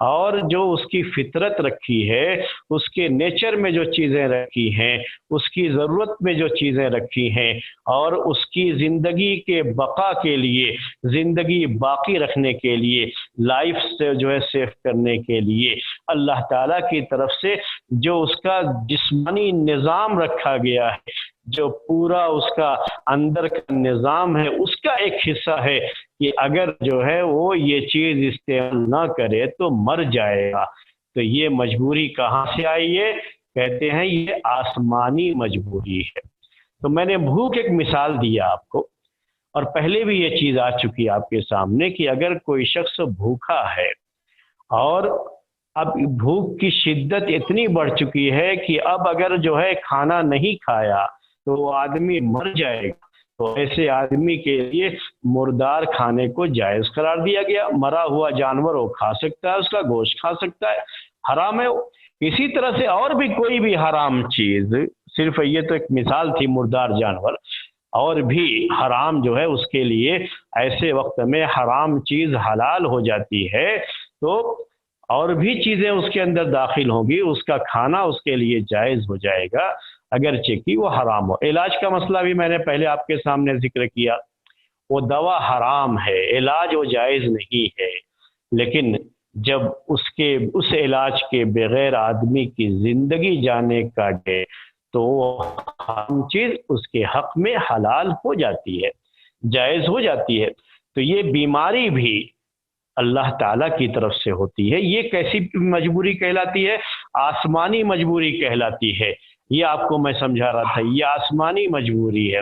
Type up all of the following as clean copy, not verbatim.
اور جو اس کی فطرت رکھی ہے، اس کے نیچر میں جو چیزیں رکھی ہیں، اس کی ضرورت میں جو چیزیں رکھی ہیں، اور اس کی زندگی کے بقا کے لیے، زندگی باقی رکھنے کے لیے، لائف سے جو ہے سیف کرنے کے لیے اللہ تعالیٰ کی طرف سے جو اس کا جسمانی نظام رکھا گیا ہے، جو پورا اس کا اندر کا نظام ہے، اس کا ایک حصہ ہے کہ اگر جو ہے وہ یہ چیز استعمال نہ کرے تو مر جائے گا۔ تو یہ مجبوری کہاں سے آئی ہے؟ کہتے ہیں یہ آسمانی مجبوری ہے۔ تو میں نے بھوک ایک مثال دیا آپ کو، اور پہلے بھی یہ چیز آ چکی آپ کے سامنے کہ اگر کوئی شخص بھوکا ہے اور اب بھوک کی شدت اتنی بڑھ چکی ہے کہ اب اگر جو ہے کھانا نہیں کھایا تو وہ آدمی مر جائے گا، تو ایسے آدمی کے لیے مردار کھانے کو جائز قرار دیا گیا۔ مرا ہوا جانور وہ کھا سکتا ہے، اس کا گوشت کھا سکتا ہے، حرام ہے وہ۔ اسی طرح سے اور بھی کوئی بھی حرام چیز، صرف یہ تو ایک مثال تھی مردار جانور، اور بھی حرام جو ہے اس کے لیے ایسے وقت میں حرام چیز حلال ہو جاتی ہے تو اور بھی چیزیں اس کے اندر داخل ہوں گی، اس کا کھانا اس کے لیے جائز ہو جائے گا اگرچہ کہ وہ حرام ہو۔ علاج کا مسئلہ بھی میں نے پہلے آپ کے سامنے ذکر کیا، وہ دوا حرام ہے، علاج وہ جائز نہیں ہے، لیکن جب اس علاج کے بغیر آدمی کی زندگی جانے کا ڈے تو وہ حرام چیز اس کے حق میں حلال ہو جاتی ہے، جائز ہو جاتی ہے۔ تو یہ بیماری بھی اللہ تعالیٰ کی طرف سے ہوتی ہے۔ یہ کیسی مجبوری کہلاتی ہے؟ آسمانی مجبوری کہلاتی ہے۔ یہ آپ کو میں سمجھا رہا تھا، یہ آسمانی مجبوری ہے۔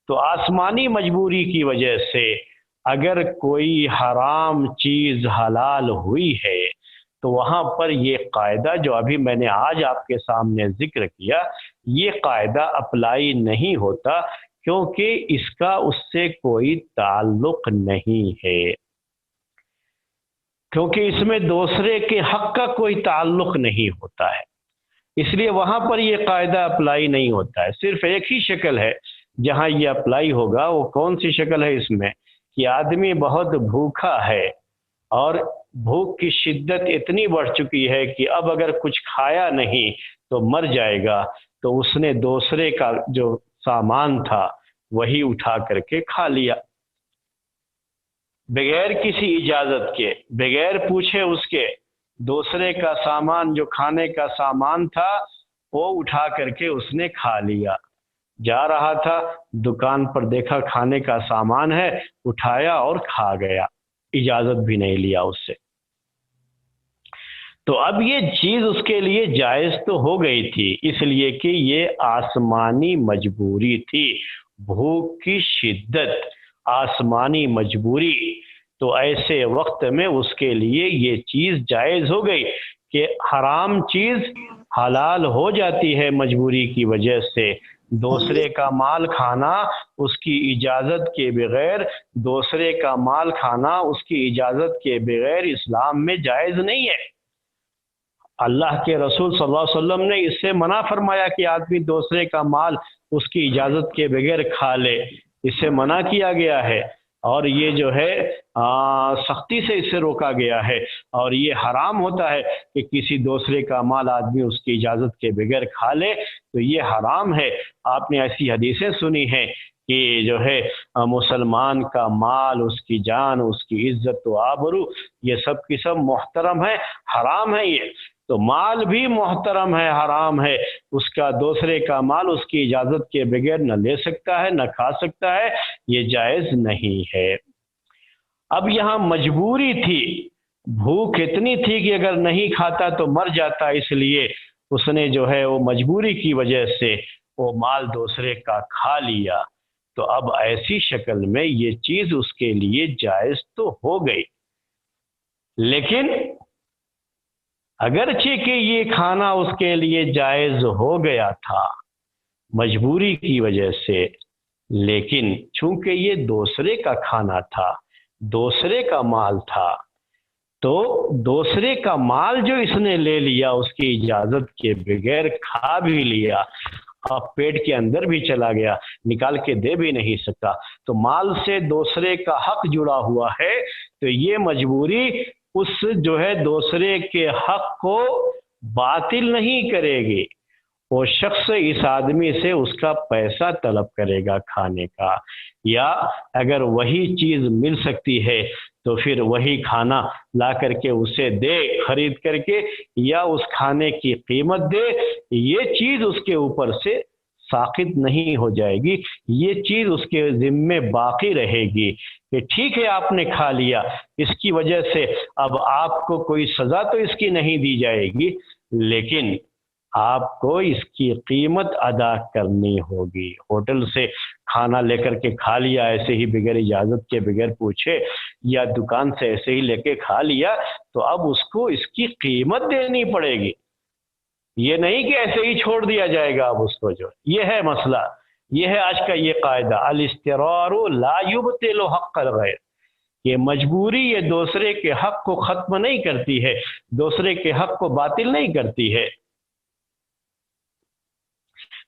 تو آسمانی مجبوری کی وجہ سے اگر کوئی حرام چیز حلال ہوئی ہے تو وہاں پر یہ قاعدہ جو ابھی میں نے آج آپ کے سامنے ذکر کیا، یہ قاعدہ اپلائی نہیں ہوتا، کیونکہ اس کا اس سے کوئی تعلق نہیں ہے، کیونکہ اس میں دوسرے کے حق کا کوئی تعلق نہیں ہوتا ہے، اس لیے وہاں پر یہ قاعدہ اپلائی نہیں ہوتا ہے۔ صرف ایک ہی شکل ہے جہاں یہ اپلائی ہوگا، وہ کون سی شکل ہے؟ اس میں کہ آدمی بہت بھوکا ہے اور بھوک کی شدت اتنی بڑھ چکی ہے کہ اب اگر کچھ کھایا نہیں تو مر جائے گا، تو اس نے دوسرے کا جو سامان تھا وہی اٹھا کر کے کھا لیا، بغیر کسی اجازت کے، بغیر پوچھے اس کے دوسرے کا سامان، جو کھانے کا سامان تھا وہ اٹھا کر کے اس نے کھا لیا۔ جا رہا تھا دکان پر، دیکھا کھانے کا سامان ہے، اٹھایا اور کھا گیا، اجازت بھی نہیں لیا اس سے۔ تو اب یہ چیز اس کے لیے جائز تو ہو گئی تھی، اس لیے کہ یہ آسمانی مجبوری تھی، بھوک کی شدت، آسمانی مجبوری۔ تو ایسے وقت میں اس کے لیے یہ چیز جائز ہو گئی کہ حرام چیز حلال ہو جاتی ہے مجبوری کی وجہ سے۔ دوسرے کا مال کھانا اس کی اجازت کے بغیر، دوسرے کا مال کھانا اس کی اجازت کے بغیر اسلام میں جائز نہیں ہے۔ اللہ کے رسول صلی اللہ علیہ وسلم نے اس سے منع فرمایا کہ آدمی دوسرے کا مال اس کی اجازت کے بغیر کھا لے، اس سے منع کیا گیا ہے، اور یہ جو ہے سختی سے اس سے روکا گیا ہے، اور یہ حرام ہوتا ہے کہ کسی دوسرے کا مال آدمی اس کی اجازت کے بغیر کھا لے، تو یہ حرام ہے۔ آپ نے ایسی حدیثیں سنی ہیں کہ جو ہے مسلمان کا مال، اس کی جان، اس کی عزت و آبرو، یہ سب کی سب محترم ہے، حرام ہے یہ۔ تو مال بھی محترم ہے، حرام ہے، اس کا دوسرے کا مال اس کی اجازت کے بغیر نہ لے سکتا ہے، نہ کھا سکتا ہے، یہ جائز نہیں ہے۔ اب یہاں مجبوری تھی، بھوک اتنی تھی کہ اگر نہیں کھاتا تو مر جاتا، اس لیے اس نے جو ہے وہ مجبوری کی وجہ سے وہ مال دوسرے کا کھا لیا۔ تو اب ایسی شکل میں یہ چیز اس کے لیے جائز تو ہو گئی، لیکن اگرچہ کہ یہ کھانا اس کے لیے جائز ہو گیا تھا مجبوری کی وجہ سے، لیکن چونکہ یہ دوسرے کا کھانا تھا، دوسرے کا مال تھا، تو دوسرے کا مال جو اس نے لے لیا اس کی اجازت کے بغیر، کھا بھی لیا، اب پیٹ کے اندر بھی چلا گیا، نکال کے دے بھی نہیں سکا، تو مال سے دوسرے کا حق جڑا ہوا ہے، تو یہ مجبوری اس جو ہے دوسرے کے حق کو باطل نہیں کرے گی، وہ شخص اس آدمی سے اس کا پیسہ طلب کرے گا کھانے کا، یا اگر وہی چیز مل سکتی ہے تو پھر وہی کھانا لا کر کے اسے دے خرید کر کے، یا اس کھانے کی قیمت دے، یہ چیز اس کے اوپر سے ساقط نہیں ہو جائے گی، یہ چیز اس کے ذمے باقی رہے گی کہ ٹھیک ہے آپ نے کھا لیا، اس کی وجہ سے اب آپ کو کوئی سزا تو اس کی نہیں دی جائے گی، لیکن آپ کو اس کی قیمت ادا کرنی ہوگی۔ ہوٹل سے کھانا لے کر کے کھا لیا ایسے ہی بغیر اجازت کے، بغیر پوچھے، یا دکان سے ایسے ہی لے کے کھا لیا، تو اب اس کو اس کی قیمت دینی پڑے گی، یہ نہیں کہ ایسے ہی چھوڑ دیا جائے گا۔ اب اس کو جو یہ ہے مسئلہ، یہ ہے آج کا یہ قاعدہ، الاضطرار لا یبطل حق الغیر، یہ مجبوری یہ دوسرے کے حق کو ختم نہیں کرتی ہے، دوسرے کے حق کو باطل نہیں کرتی ہے۔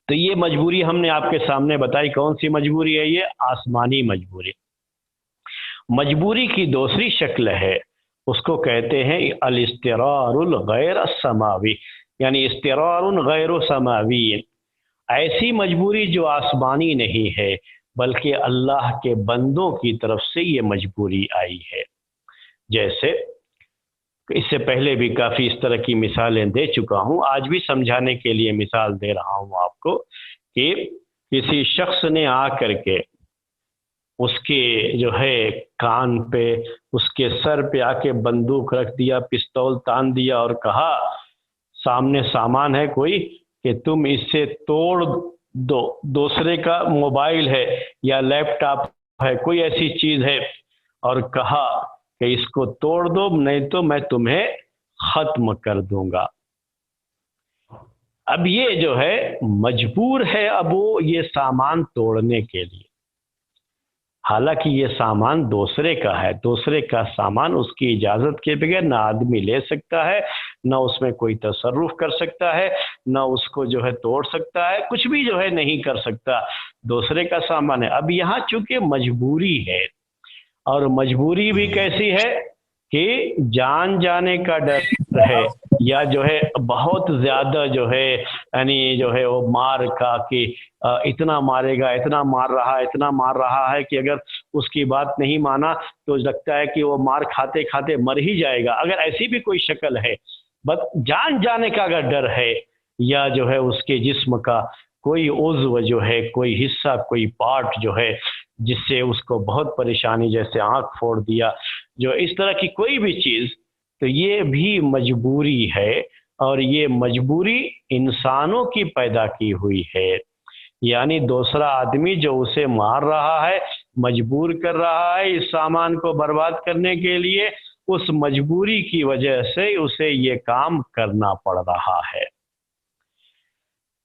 تو یہ مجبوری ہم نے آپ کے سامنے بتائی، کون سی مجبوری ہے؟ یہ آسمانی مجبوری۔ مجبوری کی دوسری شکل ہے، اس کو کہتے ہیں الاضطرار الغیر السماوی، یعنی اضطرار غیر سماوی، ایسی مجبوری جو آسمانی نہیں ہے بلکہ اللہ کے بندوں کی طرف سے یہ مجبوری آئی ہے۔ جیسے اس سے پہلے بھی کافی اس طرح کی مثالیں دے چکا ہوں، آج بھی سمجھانے کے لیے مثال دے رہا ہوں آپ کو، کہ کسی شخص نے آ کر کے اس کے جو ہے کان پہ، اس کے سر پہ آ کے بندوق رکھ دیا، پستول تان دیا اور کہا سامنے سامان ہے کوئی کہ تم اس سے توڑ دو، دوسرے کا موبائل ہے یا لیپ ٹاپ ہے، کوئی ایسی چیز ہے، اور کہا کہ اس کو توڑ دو نہیں تو میں تمہیں ختم کر دوں گا۔ اب یہ جو ہے مجبور ہے اب وہ یہ سامان توڑنے کے لیے، حالانکہ یہ سامان دوسرے کا ہے، دوسرے کا سامان اس کی اجازت کے بغیر نہ آدمی لے سکتا ہے، نہ اس میں کوئی تصرف کر سکتا ہے، نہ اس کو جو ہے توڑ سکتا ہے، کچھ بھی جو ہے نہیں کر سکتا، دوسرے کا سامان ہے۔ اب یہاں چونکہ مجبوری ہے، اور مجبوری بھی کیسی ہے کہ جان جانے کا ڈر ہے، یا جو ہے بہت زیادہ جو ہے یعنی جو ہے وہ مار کا کہ اتنا مارے گا، اتنا مار رہا ہے، اتنا مار رہا ہے کہ اگر اس کی بات نہیں مانا تو لگتا ہے کہ وہ مار کھاتے کھاتے مر ہی جائے گا، اگر ایسی بھی کوئی شکل ہے، بس جان جانے کا اگر ڈر ہے، یا جو ہے اس کے جسم کا کوئی عضو جو ہے، کوئی حصہ، کوئی پارٹ جو ہے جس سے اس کو بہت پریشانی، جیسے آنکھ پھوڑ دیا، جو اس طرح کی کوئی بھی چیز، تو یہ بھی مجبوری ہے، اور یہ مجبوری انسانوں کی پیدا کی ہوئی ہے، یعنی دوسرا آدمی جو اسے مار رہا ہے، مجبور کر رہا ہے اس سامان کو برباد کرنے کے لیے، اس مجبوری کی وجہ سے اسے یہ کام کرنا پڑ رہا ہے۔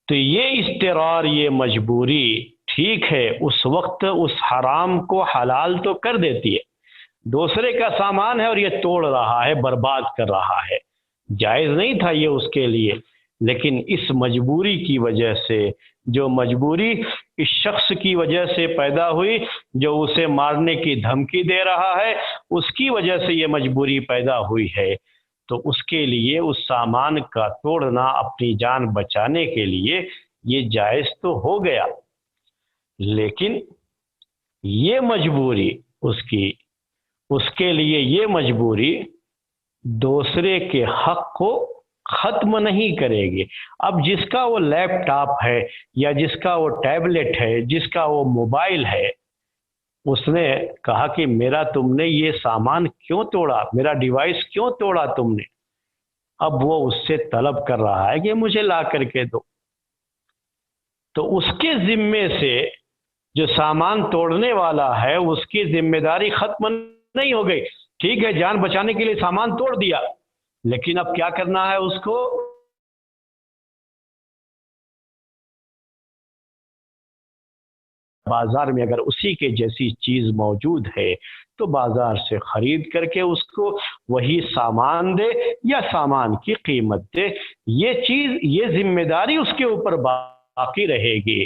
تو یہ اضطرار، یہ مجبوری ٹھیک ہے اس وقت اس حرام کو حلال تو کر دیتی ہے، دوسرے کا سامان ہے اور یہ توڑ رہا ہے، برباد کر رہا ہے، جائز نہیں تھا یہ اس کے لیے، لیکن اس مجبوری کی وجہ سے، جو مجبوری اس شخص کی وجہ سے پیدا ہوئی جو اسے مارنے کی دھمکی دے رہا ہے، اس کی وجہ سے یہ مجبوری پیدا ہوئی ہے، تو اس کے لیے اس سامان کا توڑنا اپنی جان بچانے کے لیے یہ جائز تو ہو گیا، لیکن یہ مجبوری اس کے لیے یہ مجبوری دوسرے کے حق کو ختم نہیں کرے گی۔ اب جس کا وہ لیپ ٹاپ ہے، یا جس کا وہ ٹیبلٹ ہے، جس کا وہ موبائل ہے، اس نے کہا کہ میرا تم نے یہ سامان کیوں توڑا، میرا ڈیوائس کیوں توڑا تم نے، اب وہ اس سے طلب کر رہا ہے کہ مجھے لا کر کے دو، تو اس کے ذمے سے جو سامان توڑنے والا ہے اس کی ذمہ داری ختم نہیں ہو گئی، ٹھیک ہے جان بچانے کے لیے سامان توڑ دیا، لیکن اب کیا کرنا ہے اس کو، بازار میں اگر اسی کے جیسی چیز موجود ہے تو بازار سے خرید کر کے اس کو وہی سامان دے یا سامان کی قیمت دے، یہ چیز، یہ ذمہ داری اس کے اوپر باقی رہے گی،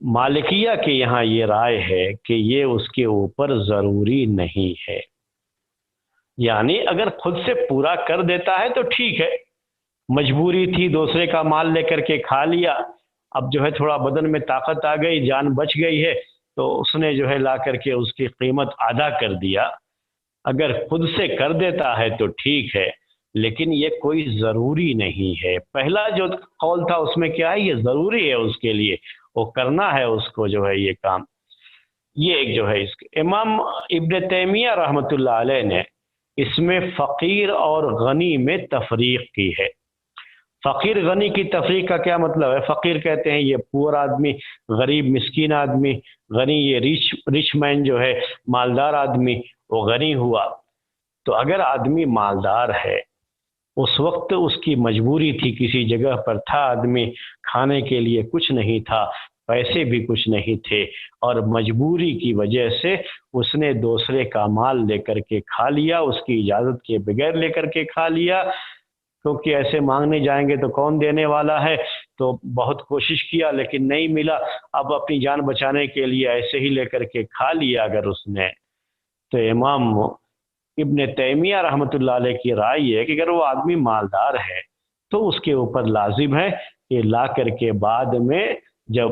مالکیہ کے یہاں یہ رائے ہے کہ یہ اس کے اوپر ضروری نہیں ہے، یعنی اگر خود سے پورا کر دیتا ہے تو ٹھیک ہے، مجبوری تھی دوسرے کا مال لے کر کے کھا لیا، اب جو ہے تھوڑا بدن میں طاقت آ گئی، جان بچ گئی ہے، تو اس نے جو ہے لا کر کے اس کی قیمت ادا کر دیا۔ اگر خود سے کر دیتا ہے تو ٹھیک ہے، لیکن یہ کوئی ضروری نہیں ہے۔ پہلا جو قول تھا اس میں کیا ہے، یہ ضروری ہے اس کے لیے، وہ کرنا ہے اس کو جو ہے یہ کام۔ یہ ایک جو ہے اس کے امام ابن تیمیہ رحمۃ اللہ علیہ نے اس میں فقیر اور غنی میں تفریق کی ہے۔ فقیر غنی کی تفریق کا کیا مطلب ہے؟ فقیر کہتے ہیں یہ پور آدمی، غریب مسکین آدمی، غنی یہ رچ مین جو ہے مالدار آدمی، وہ غنی ہوا۔ تو اگر آدمی مالدار ہے، اس وقت اس کی مجبوری تھی، کسی جگہ پر تھا آدمی، کھانے کے لیے کچھ نہیں تھا، پیسے بھی کچھ نہیں تھے، اور مجبوری کی وجہ سے اس نے دوسرے کا مال لے کر کے کھا لیا، اس کی اجازت کے بغیر لے کر کے کھا لیا، کیونکہ ایسے مانگنے جائیں گے تو کون دینے والا ہے، تو بہت کوشش کیا لیکن نہیں ملا، اب اپنی جان بچانے کے لیے ایسے ہی لے کر کے کھا لیا اگر اس نے، تو امام ابن تیمیہ رحمۃ اللہ علیہ کی رائے ہے کہ اگر وہ آدمی مالدار ہے تو اس کے اوپر لازم ہے کہ لا کر کے بعد میں، جب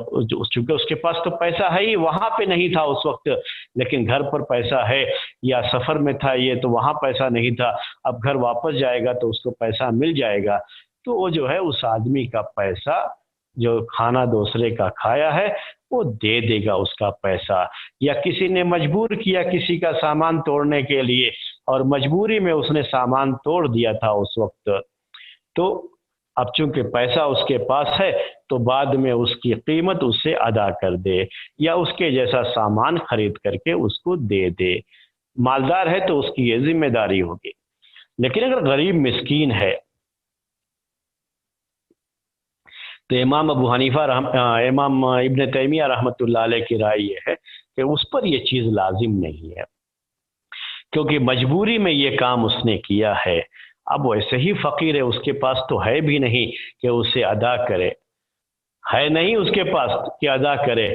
چونکہ اس کے پاس تو پیسہ ہے ہی، وہاں پہ نہیں تھا اس وقت لیکن گھر پر پیسہ ہے، یا سفر میں تھا یہ تو وہاں پیسہ نہیں تھا، اب گھر واپس جائے گا تو اس کو پیسہ مل جائے گا، تو وہ جو ہے اس آدمی کا پیسہ جو کھانا دوسرے کا کھایا ہے وہ دے دے گا اس کا پیسہ۔ یا کسی نے مجبور کیا کسی کا سامان توڑنے کے لیے، اور مجبوری میں اس نے سامان توڑ دیا تھا اس وقت، تو اب چونکہ پیسہ اس کے پاس ہے تو بعد میں اس کی قیمت اس سے ادا کر دے، یا اس کے جیسا سامان خرید کر کے اس کو دے دے۔ مالدار ہے تو اس کی یہ ذمہ داری ہوگی۔ لیکن اگر غریب مسکین ہے تو امام ابو حنیفہ امام ابن تیمیہ رحمۃ اللہ علیہ کی رائے یہ ہے کہ اس پر یہ چیز لازم نہیں ہے، کیونکہ مجبوری میں یہ کام اس نے کیا ہے، اب ویسے ہی فقیر ہے، اس کے پاس تو ہے بھی نہیں کہ اسے ادا کرے، ہے نہیں اس کے پاس کہ ادا کرے،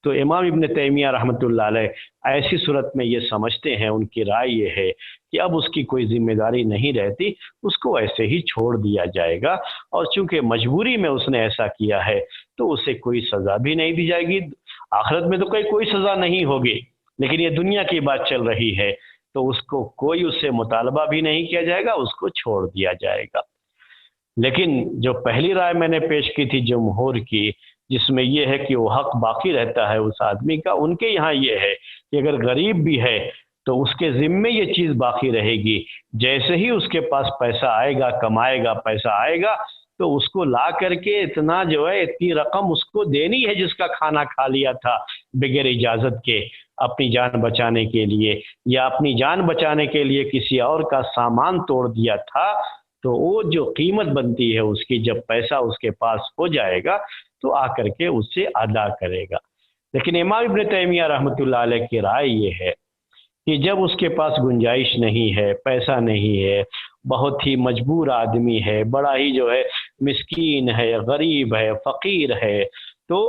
تو امام ابن تیمیہ رحمۃ اللہ علیہ ایسی صورت میں یہ سمجھتے ہیں، ان کی رائے یہ ہے کہ اب اس کی کوئی ذمہ داری نہیں رہتی، اس کو ایسے ہی چھوڑ دیا جائے گا، اور چونکہ مجبوری میں اس نے ایسا کیا ہے تو اسے کوئی سزا بھی نہیں دی جائے گی، آخرت میں تو کوئی سزا نہیں ہوگی، لیکن یہ دنیا کی بات چل رہی ہے تو اس کو کوئی اس سے مطالبہ بھی نہیں کیا جائے گا، اس کو چھوڑ دیا جائے گا۔ لیکن جو پہلی رائے میں نے پیش کی تھی جمہور کی، جس میں یہ ہے کہ وہ حق باقی رہتا ہے اس آدمی کا، ان کے یہاں یہ ہے کہ اگر غریب بھی ہے تو اس کے ذمے یہ چیز باقی رہے گی، جیسے ہی اس کے پاس پیسہ آئے گا، کمائے گا، پیسہ آئے گا تو اس کو لا کر کے اتنا جو ہے اتنی رقم اس کو دینی ہے جس کا کھانا کھا لیا تھا بغیر اجازت کے، اپنی جان بچانے کے لیے، یا اپنی جان بچانے کے لیے کسی اور کا سامان توڑ دیا تھا، تو وہ جو قیمت بنتی ہے اس کی، جب پیسہ اس کے پاس ہو جائے گا تو آ کر کے اس سے ادا کرے گا۔ لیکن امام ابن تیمیہ رحمۃ اللہ علیہ کی رائے یہ ہے کہ جب اس کے پاس گنجائش نہیں ہے، پیسہ نہیں ہے، بہت ہی مجبور آدمی ہے، بڑا ہی جو ہے مسکین ہے، غریب ہے، فقیر ہے، تو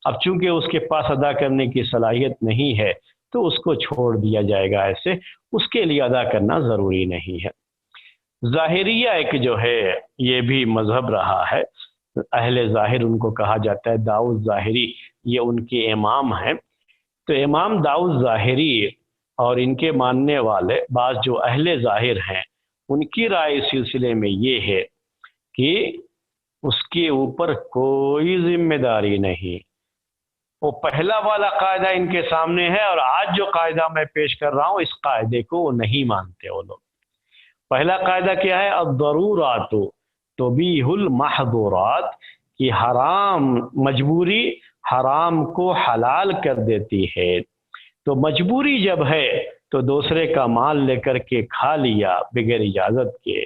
اب چونکہ اس کے پاس ادا کرنے کی صلاحیت نہیں ہے تو اس کو چھوڑ دیا جائے گا، ایسے اس کے لیے ادا کرنا ضروری نہیں ہے۔ ظاہریہ ایک جو ہے یہ بھی مذہب رہا ہے، اہل ظاہر ان کو کہا جاتا ہے، داؤد ظاہری یہ ان کے امام ہیں، تو امام داؤد ظاہری اور ان کے ماننے والے بعض جو اہل ظاہر ہیں ان کی رائے اس سلسلے میں یہ ہے کہ اس کے اوپر کوئی ذمہ داری نہیں، وہ پہلا والا قاعدہ ان کے سامنے ہے، اور آج جو قاعدہ میں پیش کر رہا ہوں اس قاعدے کو وہ نہیں مانتے وہ لوگ۔ پہلا قاعدہ کیا ہے؟ الضرورات تبیح المحظورات، کہ حرام، مجبوری حرام کو حلال کر دیتی ہے، تو مجبوری جب ہے تو دوسرے کا مال لے کر کے کھا لیا بغیر اجازت کے،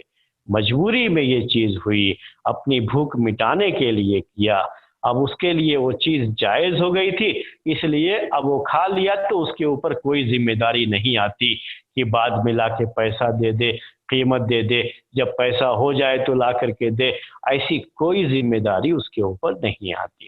مجبوری میں یہ چیز ہوئی، اپنی بھوک مٹانے کے لیے کیا، اب اس کے لیے وہ چیز جائز ہو گئی تھی، اس لیے اب وہ کھا لیا تو اس کے اوپر کوئی ذمہ داری نہیں آتی کہ بعد میں لا کے پیسہ دے دے، قیمت دے دے، جب پیسہ ہو جائے تو لا کر کے دے، ایسی کوئی ذمہ داری اس کے اوپر نہیں آتی۔